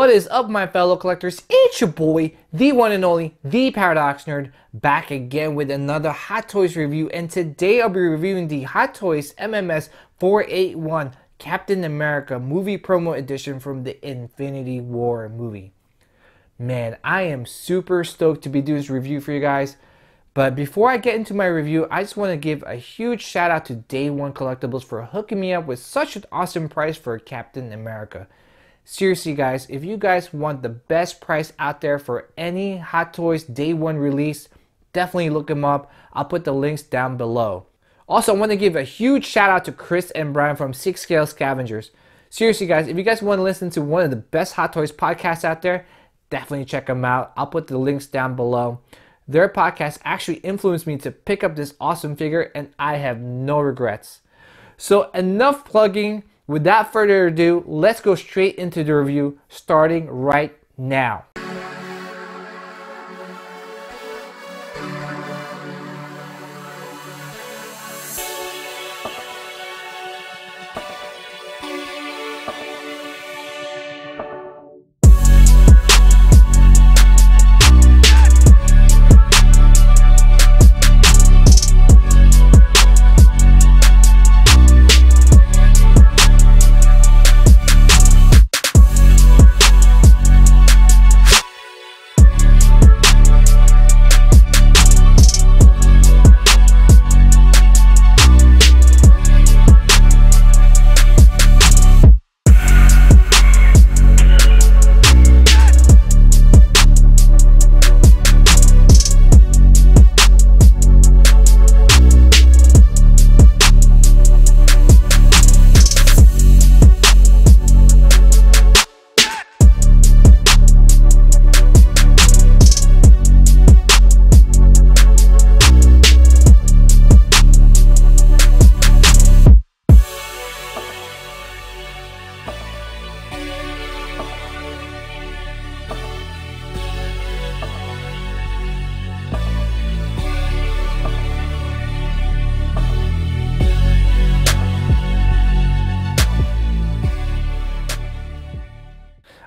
What is up, my fellow collectors? It's your boy, the one and only, the Paradox Nerd, back again with another Hot Toys review. And today I'll be reviewing the Hot Toys MMS 481 Captain America movie promo edition from the Infinity War movie. Man, I am super stoked to be doing this review for you guys. But before I get into my review, I just want to give a huge shout out to Day One Collectibles for hooking me up with such an awesome price for Captain America. Seriously guys, if you guys want the best price out there for any Hot Toys Day One release, definitely look them up. I'll put the links down below. Also, I want to give a huge shout out to Chris and Brian from 6 Scale Scavengers. Seriously guys, if you guys want to listen to one of the best Hot Toys podcasts out there, definitely check them out. I'll put the links down below. Their podcast actually influenced me to pick up this awesome figure, and I have no regrets. So enough plugging. Without further ado, let's go straight into the review, starting right now.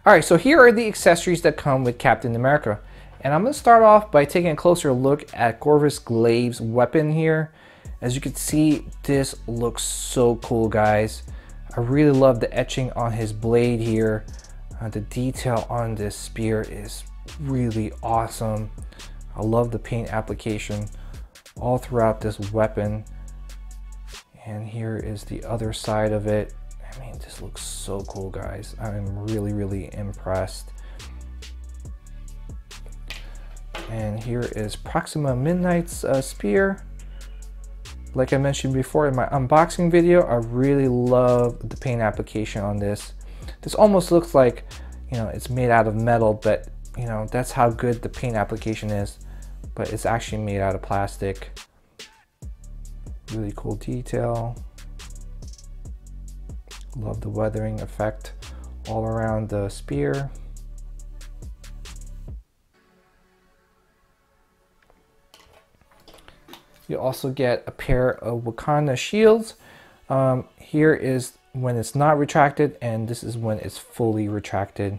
Alright, so here are the accessories that come with Captain America. And I'm going to start off by taking a closer look at Corvus Glaive's weapon here. As you can see, this looks so cool, guys. I really love the etching on his blade here. The detail on this spear is really awesome. I love the paint application all throughout this weapon. And here is the other side of it. I mean, this looks so cool, guys. I'm really impressed. And here is Proxima Midnight's spear. Like I mentioned before in my unboxing video, I really love the paint application on this. This almost looks like, you know, it's made out of metal, but you know, that's how good the paint application is. But it's actually made out of plastic. Really cool detail. Love the weathering effect all around the spear. You also get a pair of Wakanda shields. Here is when it's not retracted, and this is when it's fully retracted.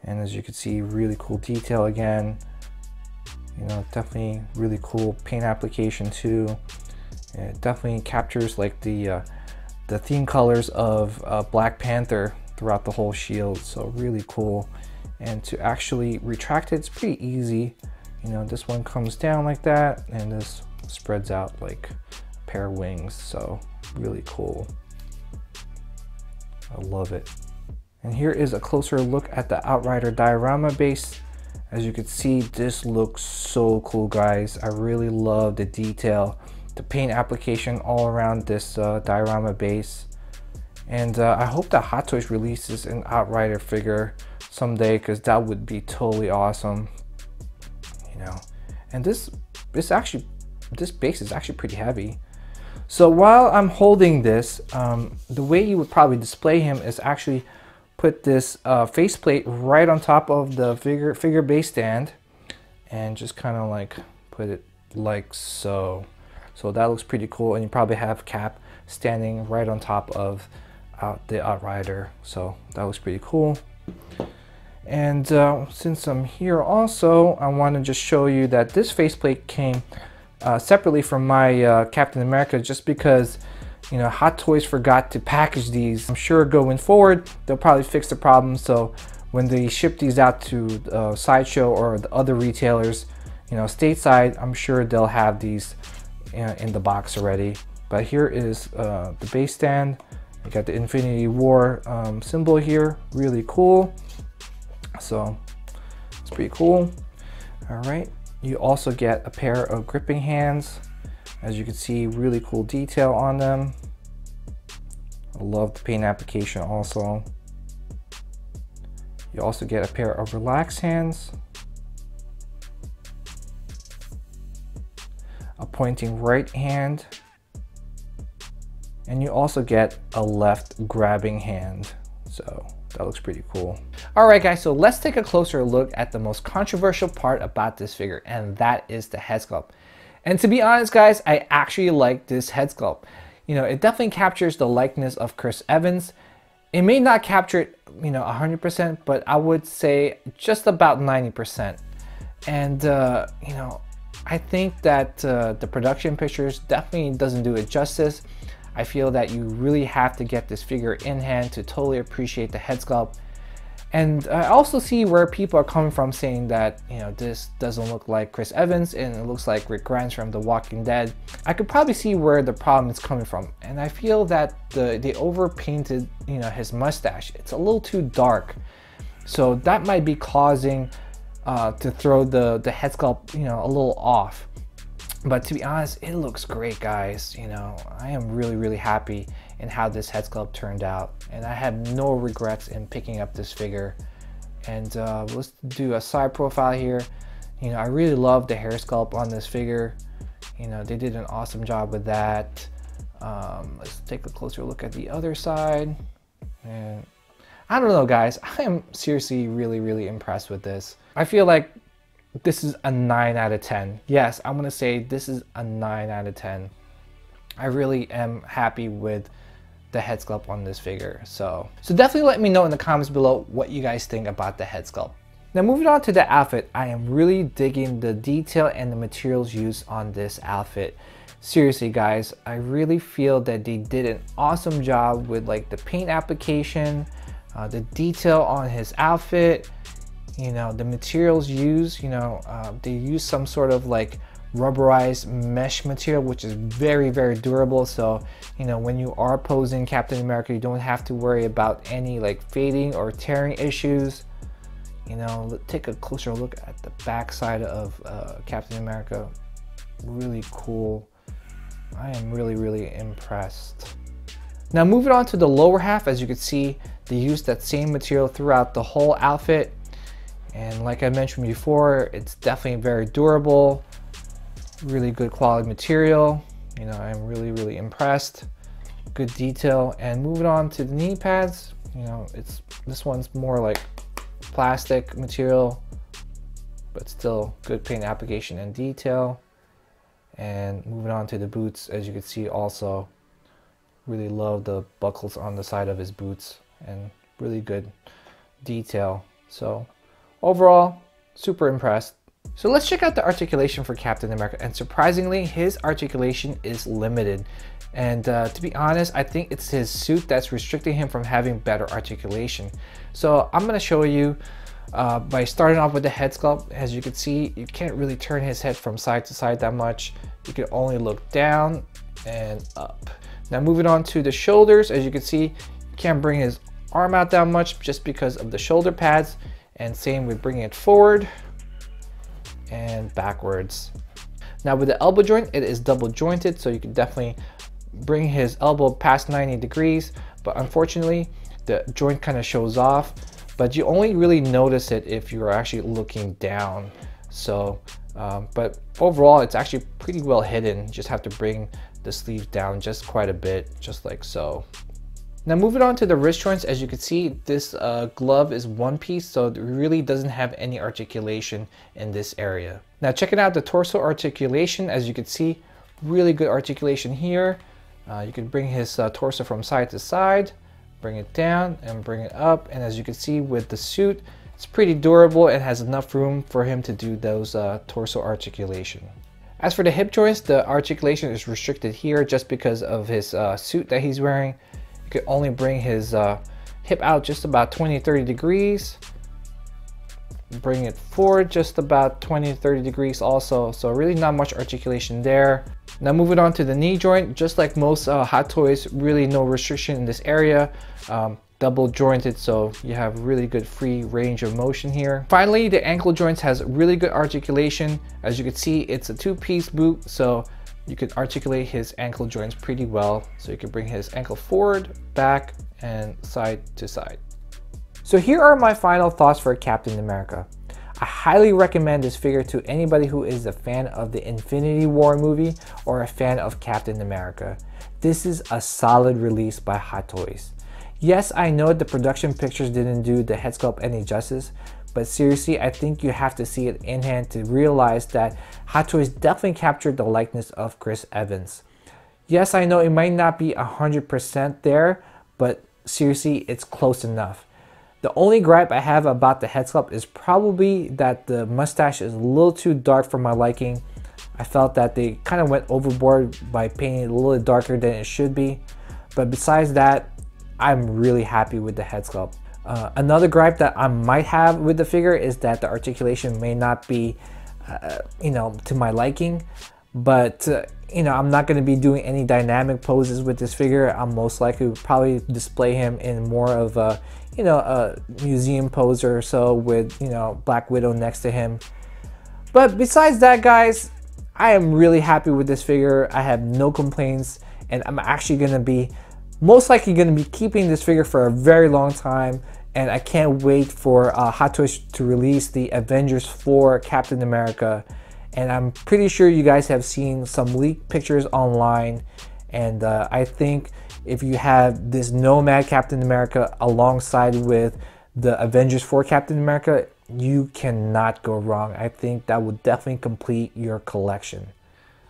And as you can see, really cool detail again. You know, definitely really cool paint application too. And it definitely captures like the theme colors of Black Panther throughout the whole shield, so really cool. And to actually retract it, it's pretty easy. You know, this one comes down like that, and this spreads out like a pair of wings, so really cool. I love it. And here is a closer look at the Outrider diorama base. As you can see, this looks so cool, guys. I really love the detail, the paint application all around this diorama base. And I hope that Hot Toys releases an Outrider figure someday, because that would be totally awesome. You know, and this base is actually pretty heavy. So while I'm holding this, the way you would probably display him is actually put this faceplate right on top of the figure base stand, and just kind of like put it like so. So that looks pretty cool, and you probably have Cap standing right on top of the Outrider, so that looks pretty cool. And since I'm here also, I want to just show you that this faceplate came separately from my Captain America, just because, you know, Hot Toys forgot to package these. I'm sure going forward, they'll probably fix the problem. So when they ship these out to Sideshow or the other retailers, you know, stateside, I'm sure they'll have these in the box already. But here is the base stand. You got the Infinity War symbol here, really cool. So it's pretty cool. All right, you also get a pair of gripping hands. As you can see, really cool detail on them. I love the paint application also. You also get a pair of relaxed hands, a pointing right hand, and you also get a left grabbing hand. So that looks pretty cool. All right, guys, so let's take a closer look at the most controversial part about this figure, and that is the head sculpt. And to be honest, guys, I actually like this head sculpt. You know, it definitely captures the likeness of Chris Evans. It may not capture it, you know, 100%, but I would say just about 90%. And, you know, I think that the production pictures definitely doesn't do it justice. I feel that you really have to get this figure in hand to totally appreciate the head sculpt. And I also see where people are coming from saying that, you know, this doesn't look like Chris Evans and it looks like Rick Grimes from The Walking Dead. I could probably see where the problem is coming from. And I feel that they overpainted, you know, his mustache. It's a little too dark. So that might be causing to throw the head sculpt, you know, a little off. But to be honest, it looks great, guys. You know, I am really, really happy in how this head sculpt turned out. And I have no regrets in picking up this figure. And let's do a side profile here. You know, I really love the hair sculpt on this figure. You know, they did an awesome job with that. Let's take a closer look at the other side. And I don't know, guys. I am seriously really, really impressed with this. I feel like this is a 9 out of 10. Yes, I'm gonna say this is a 9 out of 10. I really am happy with the head sculpt on this figure. So definitely let me know in the comments below what you guys think about the head sculpt. Now moving on to the outfit, I am really digging the detail and the materials used on this outfit. Seriously, guys, I really feel that they did an awesome job with like the paint application, the detail on his outfit. You know, the materials used, you know, they use some sort of like rubberized mesh material, which is very, very durable. So, you know, when you are posing Captain America, you don't have to worry about any like fading or tearing issues. You know, let's take a closer look at the back side of Captain America. Really cool. I am really, really impressed. Now moving on to the lower half, as you can see, they used that same material throughout the whole outfit. And like I mentioned before, it's definitely very durable, really good quality material. You know, I'm really, really impressed. Good detail. And moving on to the knee pads, you know, this one's more like plastic material, but still good paint application and detail. And moving on to the boots, as you can see, also really love the buckles on the side of his boots and really good detail. So overall, super impressed. So let's check out the articulation for Captain America, and surprisingly, his articulation is limited. And to be honest, I think it's his suit that's restricting him from having better articulation. So I'm gonna show you by starting off with the head sculpt. As you can see, you can't really turn his head from side to side that much. You can only look down and up. Now moving on to the shoulders, as you can see, you can't bring his arm out that much just because of the shoulder pads. And same with bringing it forward and backwards. Now with the elbow joint, it is double jointed, so you can definitely bring his elbow past 90 degrees, but unfortunately the joint kind of shows off, but you only really notice it if you're actually looking down. So but overall it's actually pretty well hidden. You just have to bring the sleeve down just quite a bit, just like so. Now moving on to the wrist joints, as you can see, this glove is one piece, so it really doesn't have any articulation in this area. Now checking out the torso articulation, as you can see, really good articulation here. You can bring his torso from side to side, bring it down and bring it up, and as you can see with the suit, It's pretty durable and has enough room for him to do those torso articulation. As for the hip joints, the articulation is restricted here just because of his suit that he's wearing. You can only bring his hip out just about 20-30 degrees. Bring it forward just about 20-30 degrees also, so really not much articulation there. Now moving on to the knee joint, just like most Hot Toys, really no restriction in this area. Double jointed, so you have really good free range of motion here. Finally, the ankle joints has really good articulation. As you can see, it's a two-piece boot, so you can articulate his ankle joints pretty well. So you can bring his ankle forward, back, and side to side. So here are my final thoughts for Captain America. I highly recommend this figure to anybody who is a fan of the Infinity War movie or a fan of Captain America. This is a solid release by Hot Toys. Yes, I know the production pictures didn't do the head sculpt any justice, but seriously, I think you have to see it in hand to realize that Hot Toys definitely captured the likeness of Chris Evans. Yes, I know it might not be 100% there, but seriously, it's close enough. The only gripe I have about the head sculpt is probably that the mustache is a little too dark for my liking. I felt that they kind of went overboard by painting it a little darker than it should be. But besides that, I'm really happy with the head sculpt. Another gripe that I might have with the figure is that the articulation may not be, to my liking. But, I'm not going to be doing any dynamic poses with this figure. I'm most likely to probably display him in more of a, a museum poser or so with, Black Widow next to him. But besides that, guys, I am really happy with this figure. I have no complaints, and I'm actually going to be most likely going to be keeping this figure for a very long time, and I can't wait for Hot Toys to release the Avengers 4 Captain America. And I'm pretty sure you guys have seen some leaked pictures online, and I think if you have this Nomad Captain America alongside with the Avengers 4 Captain America, you cannot go wrong. I think that would definitely complete your collection.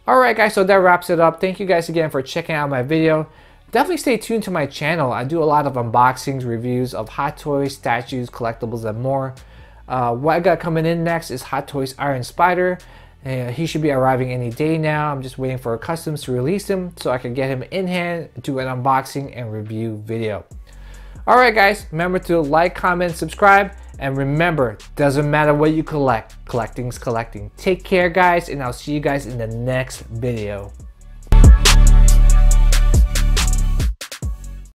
Alright guys, so that wraps it up. Thank you guys again for checking out my video. Definitely stay tuned to my channel. I do a lot of unboxings, reviews of Hot Toys, statues, collectibles, and more. What I got coming in next is Hot Toys Iron Spider. He should be arriving any day now. I'm just waiting for customs to release him so I can get him in hand, do an unboxing and review video. Alright guys, remember to like, comment, subscribe, and remember, doesn't matter what you collect, collecting's collecting. Take care guys, and I'll see you guys in the next video.